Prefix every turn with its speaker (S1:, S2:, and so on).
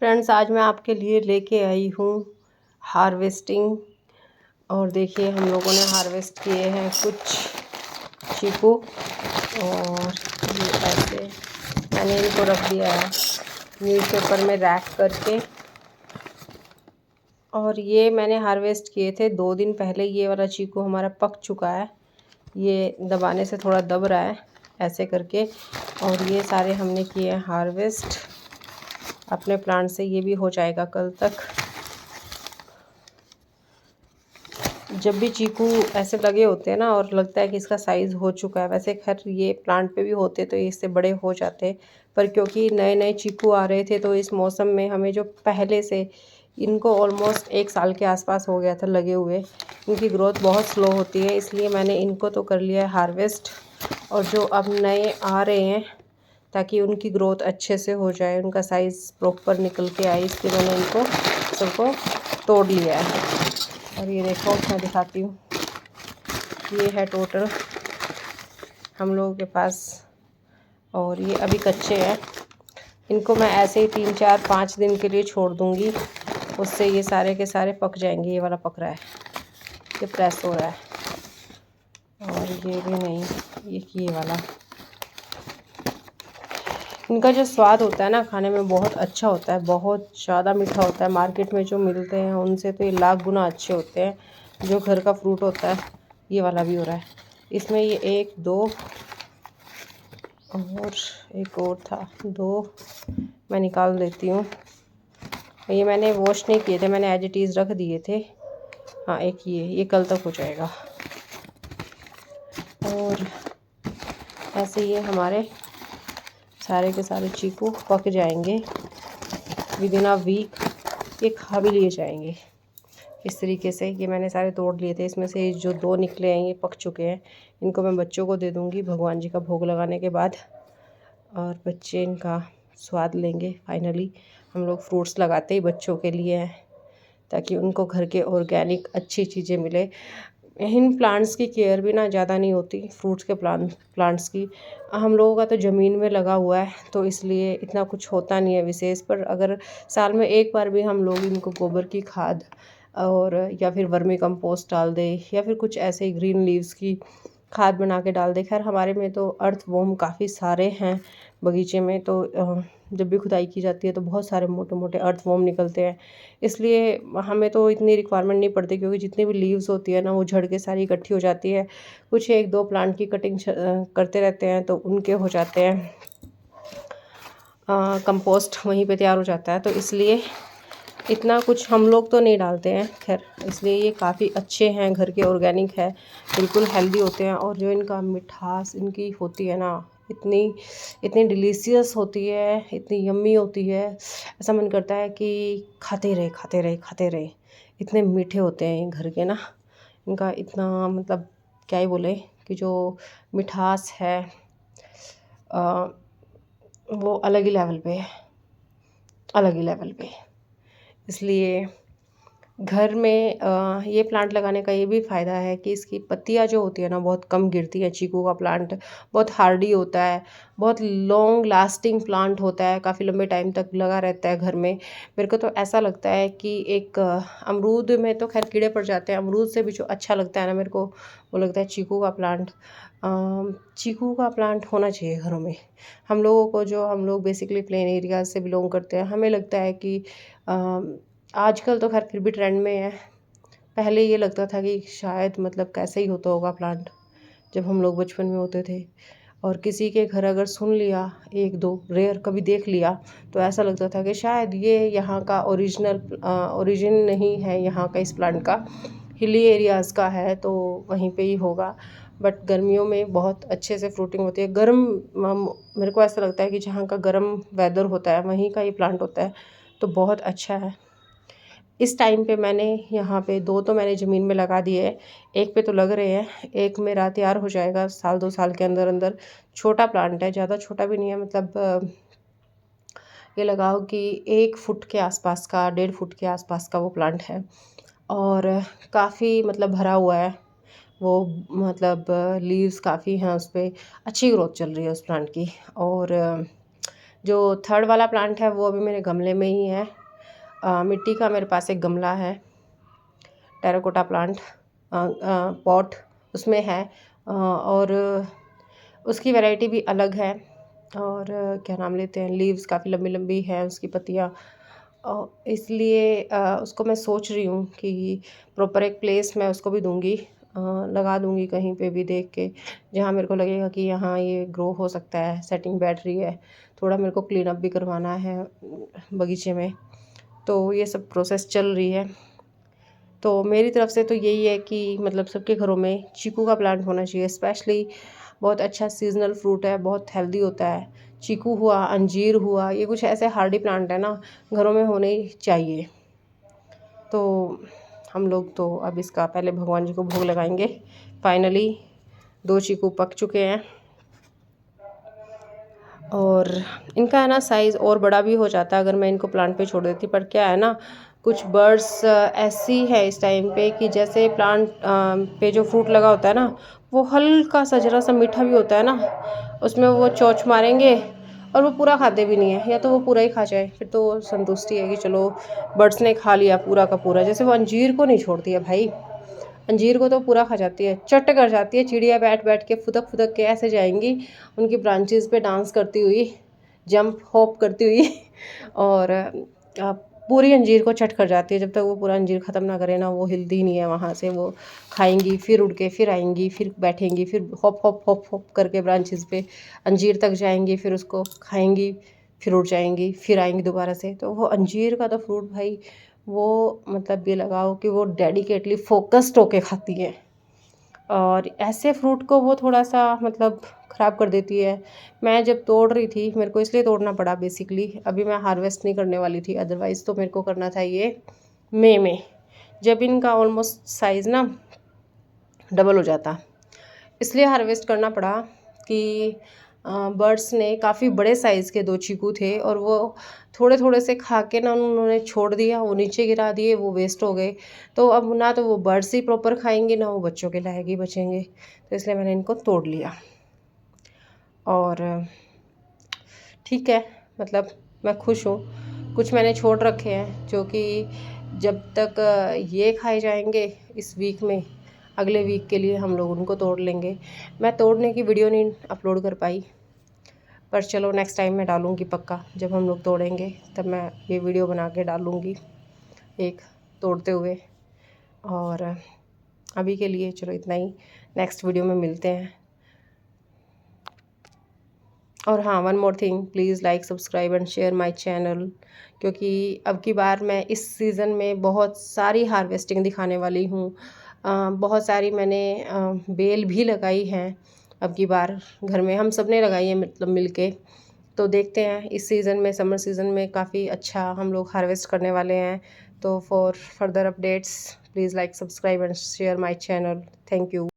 S1: Friends, आज मैं आपके लिए लेके आई हूँ हार्वेस्टिंग। और देखिए, हम लोगों ने हार्वेस्ट किए हैं कुछ चीकू। और ये ऐसे मैंने इनको रख दिया है न्यूज़पेपर में रैप करके। और ये मैंने हार्वेस्ट किए थे 2 दिन पहले। ये वाला चीकू हमारा पक चुका है, ये दबाने से थोड़ा दब रहा है ऐसे करके। और ये सारे हमने किए हैं हार्वेस्ट अपने प्लांट से। ये भी हो जाएगा कल तक। जब भी चीकू ऐसे लगे होते हैं ना और लगता है कि इसका साइज़ हो चुका है, वैसे खैर ये प्लांट पे भी होते तो इससे बड़े हो जाते, पर क्योंकि नए नए चीकू आ रहे थे तो इस मौसम में हमें जो पहले से इनको ऑलमोस्ट 1 साल के आसपास हो गया था लगे हुए, इनकी ग्रोथ बहुत स्लो होती है, इसलिए मैंने इनको तो कर लिया है हार्वेस्ट। और जो अब नए आ रहे हैं ताकि उनकी ग्रोथ अच्छे से हो जाए, उनका साइज़ प्रॉपर निकल के आए, इसलिए मैंने इनको सबको तोड़ लिया है। और ये देखो, मैं दिखाती हूँ, ये है टोटल हम लोगों के पास। और ये अभी कच्चे हैं, इनको मैं ऐसे ही 3 4 5 दिन के लिए छोड़ दूँगी, उससे ये सारे के सारे पक जाएंगे। ये वाला पक रहा है, ये प्रेस हो रहा है। और ये भी नहीं, ये वाला। इनका जो स्वाद होता है ना खाने में बहुत अच्छा होता है, बहुत ज़्यादा मीठा होता है। मार्केट में जो मिलते हैं उनसे तो ये लाख गुना अच्छे होते हैं जो घर का फ्रूट होता है। ये वाला भी हो रहा है, इसमें ये 1 2 और एक और था, 2 मैं निकाल देती हूँ। ये मैंने वॉश नहीं किए थे, मैंने एज इट इज़ रख दिए थे। हाँ, एक ये कल तक हो जाएगा। और ऐसे ये हमारे सारे के सारे चीकू पक जाएंगे विद इन अ वीक, ये खा भी लिए जाएंगे इस तरीके से। ये मैंने सारे तोड़ लिए थे, इसमें से जो 2 निकले हैं ये पक चुके हैं। इनको मैं बच्चों को दे दूँगी भगवान जी का भोग लगाने के बाद, और बच्चे इनका स्वाद लेंगे। फाइनली हम लोग फ्रूट्स लगाते ही बच्चों के लिए हैं ताकि उनको घर के ऑर्गेनिक अच्छी चीज़ें मिले। इन प्लांट्स की केयर भी ना ज़्यादा नहीं होती, फ्रूट्स के प्लांट्स की। हम लोगों का तो ज़मीन में लगा हुआ है तो इसलिए इतना कुछ होता नहीं है विशेष। पर अगर साल में एक बार भी हम लोग इनको गोबर की खाद और या फिर वर्मी कंपोस्ट डाल दे, या फिर कुछ ऐसे ही ग्रीन लीव्स की खाद बना के डाल दे। खैर हमारे में तो अर्थ वॉर्म काफ़ी सारे हैं बगीचे में, तो जब भी खुदाई की जाती है तो बहुत सारे मोटे मोटे अर्थ वॉर्म निकलते हैं, इसलिए हमें तो इतनी रिक्वायरमेंट नहीं पड़ती, क्योंकि जितनी भी लीव्स होती है ना वो झड़ के सारी इकट्ठी हो जाती है। कुछ 1 2 प्लांट की कटिंग करते रहते हैं तो उनके हो जाते हैं, कंपोस्ट वहीं पे तैयार हो जाता है, तो इसलिए इतना कुछ हम लोग तो नहीं डालते हैं। खैर इसलिए ये काफ़ी अच्छे हैं, घर के ऑर्गेनिक है, बिल्कुल हेल्दी होते हैं। और जो इनका मिठास इनकी होती है ना, इतनी इतनी डिलीशियस होती है, इतनी यम्मी होती है, ऐसा मन करता है कि खाते रहे खाते रहे खाते रहे। इतने मीठे होते हैं ये घर के ना, इनका इतना मतलब क्या ही बोले कि जो मिठास है वो अलग ही लेवल पे है, अलग ही लेवल पे। इसलिए घर में ये प्लांट लगाने का ये भी फ़ायदा है कि इसकी पत्तियाँ जो होती है ना बहुत कम गिरती है। चीकू का प्लांट बहुत हार्डी होता है, बहुत लॉन्ग लास्टिंग प्लांट होता है, काफ़ी लंबे टाइम तक लगा रहता है घर में। मेरे को तो ऐसा लगता है कि एक अमरूद में तो खैर कीड़े पड़ जाते हैं, अमरूद से भी जो अच्छा लगता है ना मेरे को वो लगता है चीकू का प्लांट। चीकू का प्लांट होना चाहिए घरों में। हम लोगों को, जो हम लोग बेसिकली प्लेन एरियाज से बिलोंग करते हैं, हमें लगता है कि आजकल तो खैर फिर भी ट्रेंड में है। पहले ये लगता था कि शायद मतलब कैसे ही होता होगा प्लांट, जब हम लोग बचपन में होते थे और किसी के घर अगर सुन लिया 1 2 रेयर कभी देख लिया तो ऐसा लगता था कि शायद ये यहाँ का ओरिजिन नहीं है, यहाँ का इस प्लांट का हिली एरियाज़ का है तो वहीं पे ही होगा। बट गर्मियों में बहुत अच्छे से फ्रूटिंग होती है। मेरे को ऐसा लगता है कि जहाँ का गर्म वेदर होता है वहीं का ये प्लांट होता है, तो बहुत अच्छा है। इस टाइम पे मैंने यहाँ पे 2 तो मैंने ज़मीन में लगा दिए हैं, एक पे तो लग रहे हैं, एक मेरा तैयार हो जाएगा साल 2 साल के अंदर अंदर। छोटा प्लांट है, ज़्यादा छोटा भी नहीं है, मतलब ये लगाओ कि 1 फुट के आसपास का, 1.5 फुट के आसपास का वो प्लांट है। और काफ़ी मतलब भरा हुआ है वो, मतलब लीव्स काफ़ी हैं उस पे, अच्छी ग्रोथ चल रही है उस प्लांट की। और जो थर्ड वाला प्लांट है वो अभी मेरे गमले में ही है। मिट्टी का मेरे पास एक गमला है, टेराकोटा प्लांट पॉट उसमें है, और उसकी वैरायटी भी अलग है। और क्या नाम लेते हैं, लीव्स काफ़ी लंबी लंबी है उसकी पत्तियाँ, इसलिए उसको मैं सोच रही हूँ कि प्रॉपर एक प्लेस मैं उसको भी दूँगी, लगा दूँगी कहीं पे भी देख के, जहाँ मेरे को लगेगा कि यहाँ ये ग्रो हो सकता है, सेटिंग बैठ रही है। थोड़ा मेरे को क्लीन अप भी करवाना है बगीचे में, तो ये सब प्रोसेस चल रही है। तो मेरी तरफ से तो यही है कि मतलब सबके घरों में चीकू का प्लांट होना चाहिए। स्पेशली बहुत अच्छा सीजनल फ्रूट है, बहुत हेल्दी होता है। चीकू हुआ, अंजीर हुआ, ये कुछ ऐसे हार्डी प्लांट है ना, घरों में होने ही चाहिए। तो हम लोग तो अब इसका पहले भगवान जी को भोग लगाएंगे। फाइनली 2 चीकू पक चुके हैं, और इनका है ना साइज़ और बड़ा भी हो जाता अगर मैं इनको प्लांट पे छोड़ देती। पर क्या है ना, कुछ बर्ड्स ऐसी है इस टाइम पे कि जैसे प्लांट पे जो फ्रूट लगा होता है ना, वो हल्का सा ज़रा सा मीठा भी होता है ना, उसमें वो चोंच मारेंगे और वो पूरा खाते भी नहीं है, या तो वो पूरा ही खा जाए, फिर तो संतुष्टि है कि चलो बर्ड्स ने खा लिया पूरा का पूरा। जैसे वो अंजीर को नहीं छोड़ती है भाई, अंजीर को तो पूरा खा जाती है, चट कर जाती है। चिड़िया बैठ बैठ के फुदक फुदक के ऐसे जाएंगी उनकी ब्रांचेस पे डांस करती हुई, जंप हॉप करती हुई और पूरी अंजीर को चट कर जाती है। जब तक वो पूरा अंजीर ख़त्म ना करे ना, वो हिलती ही नहीं है वहाँ से। वो खाएंगी, फिर उड़ के फिर आएंगी, फिर बैठेंगी, फिर हॉप हॉप हॉप हॉप करके ब्रांचेस पे अंजीर तक जाएंगी, फिर उसको खाएंगी, फिर उड़ जाएंगी, फिर आएंगी दोबारा से। तो वो अंजीर का तो फ्रूट भाई, वो मतलब ये लगाओ कि वो डेडिकेटली फोकस्ड होके खाती है, और ऐसे फ्रूट को वो थोड़ा सा मतलब ख़राब कर देती है। मैं जब तोड़ रही थी, मेरे को इसलिए तोड़ना पड़ा बेसिकली, अभी मैं हार्वेस्ट नहीं करने वाली थी, अदरवाइज़ तो मेरे को करना था ये मई में, जब इनका ऑलमोस्ट साइज़ ना डबल हो जाता। इसलिए हार्वेस्ट करना पड़ा कि बर्ड्स ने काफ़ी बड़े साइज़ के 2 चीकू थे, और वो थोड़े थोड़े से खा के ना उन्होंने छोड़ दिया, वो नीचे गिरा दिए, वो वेस्ट हो गए। तो अब ना तो वो बर्ड्स ही प्रॉपर खाएंगे, ना वो बच्चों के लायक ही बचेंगे। तो इसलिए मैंने इनको तोड़ लिया। और ठीक है, मतलब मैं खुश हूँ। कुछ मैंने छोड़ रखे हैं जो कि जब तक ये खाए जाएंगे इस वीक में, अगले वीक के लिए हम लोग उनको तोड़ लेंगे। मैं तोड़ने की वीडियो नहीं अपलोड कर पाई, पर चलो नेक्स्ट टाइम मैं डालूँगी पक्का। जब हम लोग तोड़ेंगे तब मैं ये वीडियो बना के डालूँगी एक तोड़ते हुए। और अभी के लिए चलो इतना ही, नेक्स्ट वीडियो में मिलते हैं। और हाँ, one more thing, please like subscribe and share my channel, क्योंकि अब की बार मैं इस सीज़न में बहुत सारी हार्वेस्टिंग दिखाने वाली हूँ। बहुत सारी मैंने बेल भी लगाई हैं अब की बार, घर में हम सब ने लगाई है मतलब मिल के। तो देखते हैं इस सीज़न में, समर सीज़न में काफ़ी अच्छा हम लोग हार्वेस्ट करने वाले हैं। तो for further updates please like subscribe and share my channel. Thank you.